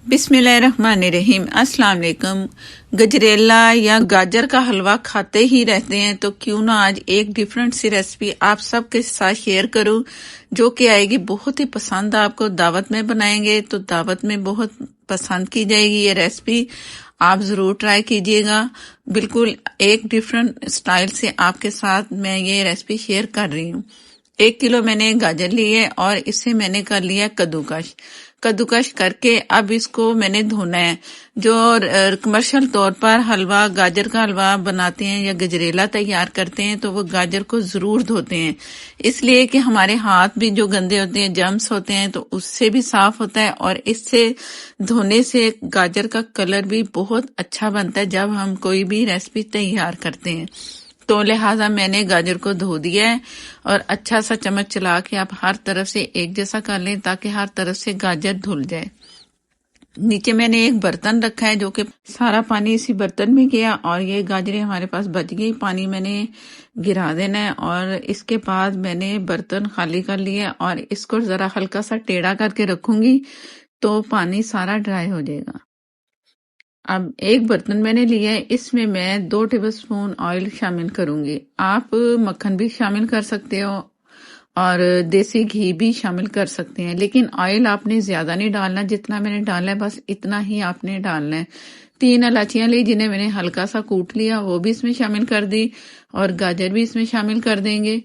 बिस्मिल्लाहिर्रहमानिर्रहीम। अस्सलाम वालेकुम। गजरेला या गाजर का हलवा खाते ही रहते हैं, तो क्यों ना आज एक डिफरेंट सी रेसिपी आप सबके साथ शेयर करूं जो कि आएगी बहुत ही पसंद। आपको दावत में बनाएंगे तो दावत में बहुत पसंद की जाएगी ये रेसिपी। आप ज़रूर ट्राई कीजिएगा। बिल्कुल एक डिफरेंट स्टाइल से आपके साथ मैं ये रेसिपी शेयर कर रही हूँ। 1 किलो मैंने गाजर लिए और इसे मैंने कर लिया कद्दूकश। कद्दूकश करके अब इसको मैंने धोना है। जो कमर्शियल तौर पर हलवा गाजर का हलवा बनाते हैं या गजरेला तैयार करते हैं तो वो गाजर को जरूर धोते हैं, इसलिए कि हमारे हाथ भी जो गंदे होते हैं, जर्म्स होते हैं, तो उससे भी साफ होता है और इससे धोने से गाजर का कलर भी बहुत अच्छा बनता है जब हम कोई भी रेसिपी तैयार करते हैं। तो लिहाजा मैंने गाजर को धो दिया है और अच्छा सा चम्मच चला के आप हर तरफ से एक जैसा कर लें ताकि हर तरफ से गाजर धुल जाए। नीचे मैंने एक बर्तन रखा है जो कि सारा पानी इसी बर्तन में गया और ये गाजरें हमारे पास बच गई। पानी मैंने गिरा देना है और इसके बाद मैंने बर्तन खाली कर लिया और इसको जरा हल्का सा टेढ़ा करके रखूंगी तो पानी सारा ड्राई हो जाएगा। अब एक बर्तन मैंने लिया है, इसमें मैं 2 टेबलस्पून ऑयल शामिल करूंगी। आप मक्खन भी शामिल कर सकते हो और देसी घी भी शामिल कर सकते हैं, लेकिन ऑयल आपने ज्यादा नहीं डालना। जितना मैंने डाला है बस इतना ही आपने डालना है। 3 इलायचियां ली जिन्हें मैंने हल्का सा कूट लिया, वो भी इसमें शामिल कर दी और गाजर भी इसमें शामिल कर देंगे।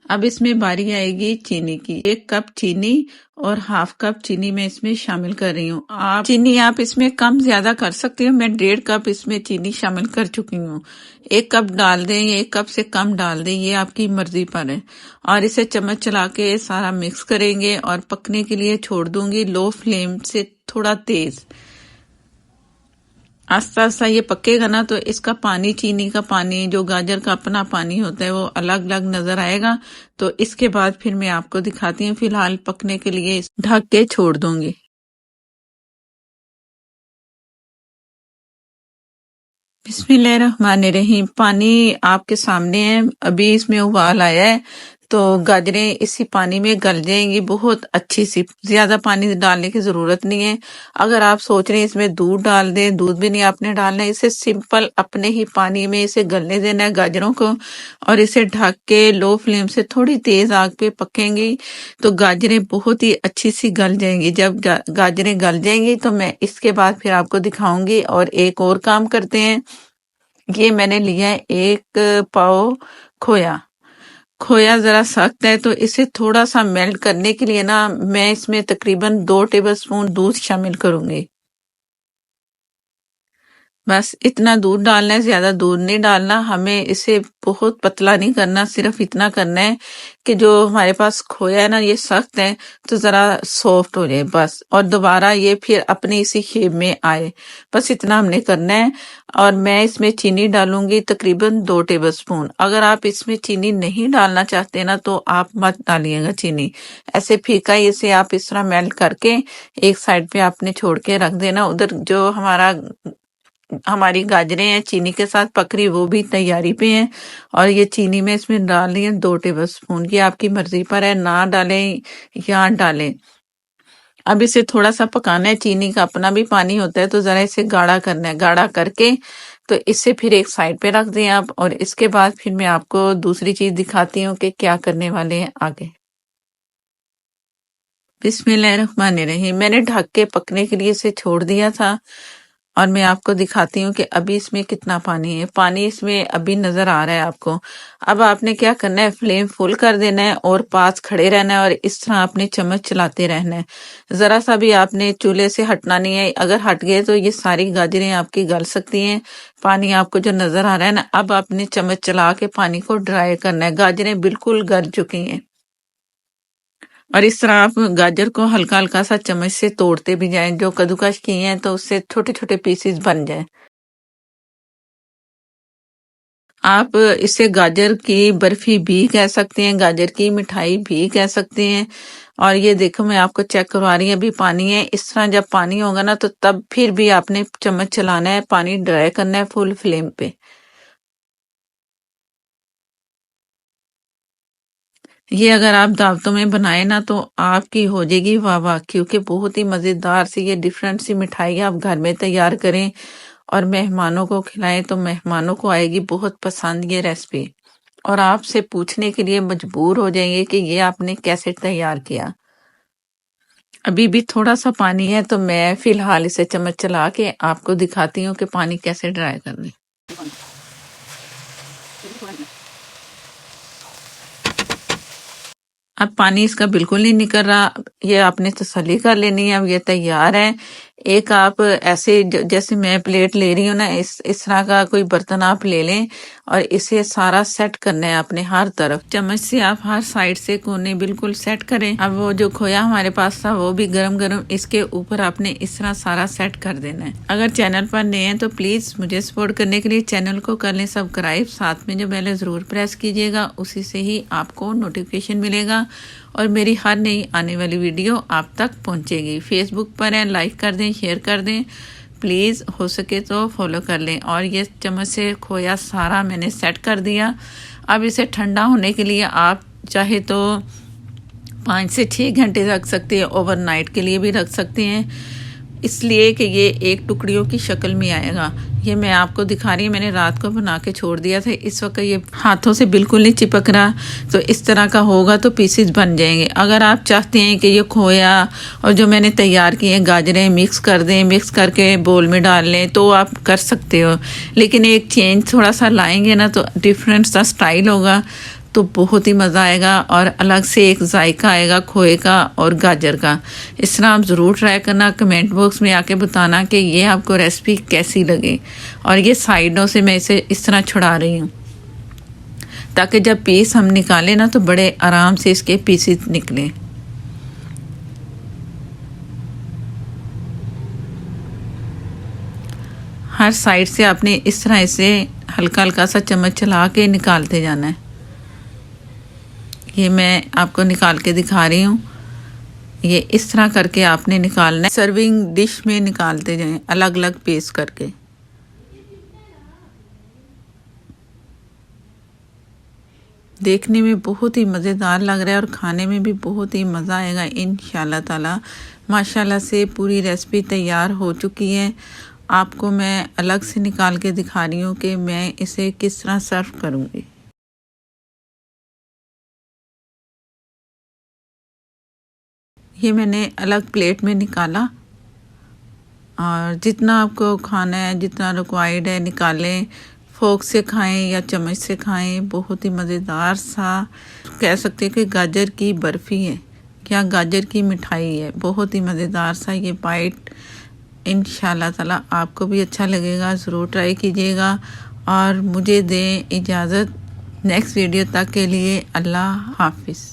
अब इसमें बारी आएगी चीनी की। 1 कप चीनी और हाफ कप चीनी मैं इसमें शामिल कर रही हूँ। आप चीनी आप इसमें कम ज्यादा कर सकते हो। मैं 1.5 कप इसमें चीनी शामिल कर चुकी हूँ। 1 कप डाल दें या 1 कप से कम डाल दें, ये आपकी मर्जी पर है। और इसे चम्मच चला के सारा मिक्स करेंगे और पकने के लिए छोड़ दूंगी लो फ्लेम से थोड़ा तेज। आस्ता आस्ता ये पकेगा ना तो इसका पानी, चीनी का पानी, जो गाजर का अपना पानी होता है, वो अलग अलग नजर आएगा। तो इसके बाद फिर मैं आपको दिखाती हूँ। फिलहाल पकने के लिए ढक के छोड़ दूंगी। बिस्मिल्लाहिर्रहमानिर्रहीम। पानी आपके सामने है, अभी इसमें उबाल आया है तो गाजरें इसी पानी में गल जाएंगी बहुत अच्छी सी। ज्यादा पानी डालने की जरूरत नहीं है। अगर आप सोच रहे हैं इसमें दूध डाल दें, दूध भी नहीं आपने डालना है। इसे सिंपल अपने ही पानी में इसे गलने देना है गाजरों को और इसे ढक के लो फ्लेम से थोड़ी तेज आग पे पकेंगी तो गाजरें बहुत ही अच्छी सी गल जाएंगी। जब गाजरें गल जाएंगी तो मैं इसके बाद फिर आपको दिखाऊंगी। और एक और काम करते हैं, ये मैंने लिया है 1 पाव खोया। खोया जरा सख्त है तो इसे थोड़ा सा मेल्ट करने के लिए ना मैं इसमें तकरीबन 2 टेबलस्पून दूध शामिल करूंगी। बस इतना दूध डालना है, ज्यादा दूध नहीं डालना। हमें इसे बहुत पतला नहीं करना, सिर्फ इतना करना है कि जो हमारे पास खोया है ना ये सख्त है तो जरा सॉफ्ट हो जाए बस, और दोबारा ये फिर अपने इसी शेप में आए। बस इतना हमने करना है। और मैं इसमें चीनी डालूंगी तकरीबन 2 टेबलस्पून। अगर आप इसमें चीनी नहीं डालना चाहते ना तो आप मत डालिएगा चीनी। ऐसे फीका ही इसे आप इस तरह मेल्ट करके एक साइड पे आपने छोड़ के रख देना। उधर जो हमारी गाजरें हैं चीनी के साथ पक रही, वो भी तैयारी पे हैं। और ये चीनी में इसमें डाल रही है 2 टेबलस्पून। ये आपकी मर्जी पर है, ना डालें या डालें। अब इसे थोड़ा सा पकाना है। चीनी का अपना भी पानी होता है तो जरा इसे गाढ़ा करना है। गाढ़ा करके तो इसे फिर एक साइड पे रख दें आप। और इसके बाद फिर मैं आपको दूसरी चीज दिखाती हूँ कि क्या करने वाले हैं आगे। बिस्मिल्लाहिर्रहमानिर्रहीम। मैंने ढक के पकने के लिए इसे छोड़ दिया था और मैं आपको दिखाती हूँ कि अभी इसमें कितना पानी है। पानी इसमें अभी नजर आ रहा है आपको। अब आपने क्या करना है, फ्लेम फुल कर देना है और पास खड़े रहना है और इस तरह आपने चम्मच चलाते रहना है। जरा सा भी आपने चूल्हे से हटना नहीं है। अगर हट गए तो ये सारी गाजरें आपकी गल सकती हैं। पानी आपको जो नजर आ रहा है ना, अब आपने चम्मच चला के पानी को ड्राई करना है। गाजरें बिल्कुल गल चुकी हैं और इस तरह आप गाजर को हल्का हल्का सा चम्मच से तोड़ते भी जाएं। जो कद्दूकस किए हैं तो उससे छोटे छोटे पीसेस बन जाए। आप इसे गाजर की बर्फी भी कह सकते हैं, गाजर की मिठाई भी कह सकते हैं। और ये देखो मैं आपको चेक करवा रही हूँ, अभी पानी है। इस तरह जब पानी होगा ना तो तब फिर भी आपने चम्मच चलाना है, पानी ड्राई करना है फुल फ्लेम पे। ये अगर आप दावतों में बनाए ना तो आपकी हो जाएगी वाह वाह, क्योंकि बहुत ही मज़ेदार सी ये डिफरेंट सी मिठाई आप घर में तैयार करें और मेहमानों को खिलाएं तो मेहमानों को आएगी बहुत पसंद ये रेसिपी, और आपसे पूछने के लिए मजबूर हो जाएंगे कि ये आपने कैसे तैयार किया। अभी भी थोड़ा सा पानी है तो मैं फिलहाल इसे चम्मच चला के आपको दिखाती हूँ कि पानी कैसे ड्राई करने। अब पानी इसका बिल्कुल नहीं निकल रहा, ये आपने तसल्ली कर लेनी है। अब ये तैयार है। एक आप ऐसे जैसे मैं प्लेट ले रही हूँ ना, इस तरह का कोई बर्तन आप ले लें और इसे सारा सेट करना है अपने हर तरफ। चम्मच से आप हर साइड से कोने बिल्कुल सेट करें। अब वो जो खोया हमारे पास था वो भी गरम गरम इसके ऊपर आपने इस तरह सारा सेट कर देना है। अगर चैनल पर नए हैं तो प्लीज मुझे सपोर्ट करने के लिए चैनल को कर लें सब्सक्राइब, साथ में जो बेल जरूर प्रेस कीजिएगा, उसी से ही आपको नोटिफिकेशन मिलेगा और मेरी हर नई आने वाली वीडियो आप तक पहुंचेगी। फेसबुक पर है, लाइक कर दें, शेयर कर दें, प्लीज़ हो सके तो फॉलो कर लें। और ये चम्मच से खोया सारा मैंने सेट कर दिया। अब इसे ठंडा होने के लिए आप चाहे तो 5 से 6 घंटे रख सकते हैं, ओवरनाइट के लिए भी रख सकते हैं, इसलिए कि ये एक टुकड़ियों की शक्ल में आएगा। ये मैं आपको दिखा रही हूँ, मैंने रात को बना के छोड़ दिया था, इस वक्त ये हाथों से बिल्कुल नहीं चिपक रहा। तो इस तरह का होगा तो पीसेस बन जाएंगे। अगर आप चाहते हैं कि ये खोया और जो मैंने तैयार किए हैं गाजरें मिक्स कर दें, मिक्स करके बोल में डाल लें तो आप कर सकते हो, लेकिन एक चेंज थोड़ा सा लाएंगे ना तो डिफरेंट सा स्टाइल होगा, तो बहुत ही मज़ा आएगा और अलग से एक जायका आएगा खोए का और गाजर का। इस तरह आप ज़रूर ट्राई करना, कमेंट बॉक्स में आके बताना कि ये आपको रेसिपी कैसी लगे। और ये साइडों से मैं इसे इस तरह छुड़ा रही हूँ ताकि जब पीस हम निकालें ना तो बड़े आराम से इसके पीसेस निकलें। हर साइड से आपने इस तरह इसे हल्का हल्का सा चम्मच चला के निकालते जाना है। ये मैं आपको निकाल के दिखा रही हूँ। ये इस तरह करके आपने निकालना है, सर्विंग डिश में निकालते जाएं अलग अलग पीस करके। देखने में बहुत ही मज़ेदार लग रहा है और खाने में भी बहुत ही मज़ा आएगा इंशाल्लाह ताला। माशाल्लाह से पूरी रेसिपी तैयार हो चुकी है। आपको मैं अलग से निकाल के दिखा रही हूँ कि मैं इसे किस तरह सर्व करूँगी। ये मैंने अलग प्लेट में निकाला और जितना आपको खाना है, जितना रिक्वायर्ड है निकालें। फोक से खाएं या चम्मच से खाएं, बहुत ही मज़ेदार सा कह सकते हैं कि गाजर की बर्फ़ी है या गाजर की मिठाई है। बहुत ही मज़ेदार सा ये बाइट इंशाल्लाह ताला आपको भी अच्छा लगेगा, ज़रूर ट्राई कीजिएगा। और मुझे दें इजाज़त नेक्स्ट वीडियो तक के लिए। अल्लाह हाफिज़।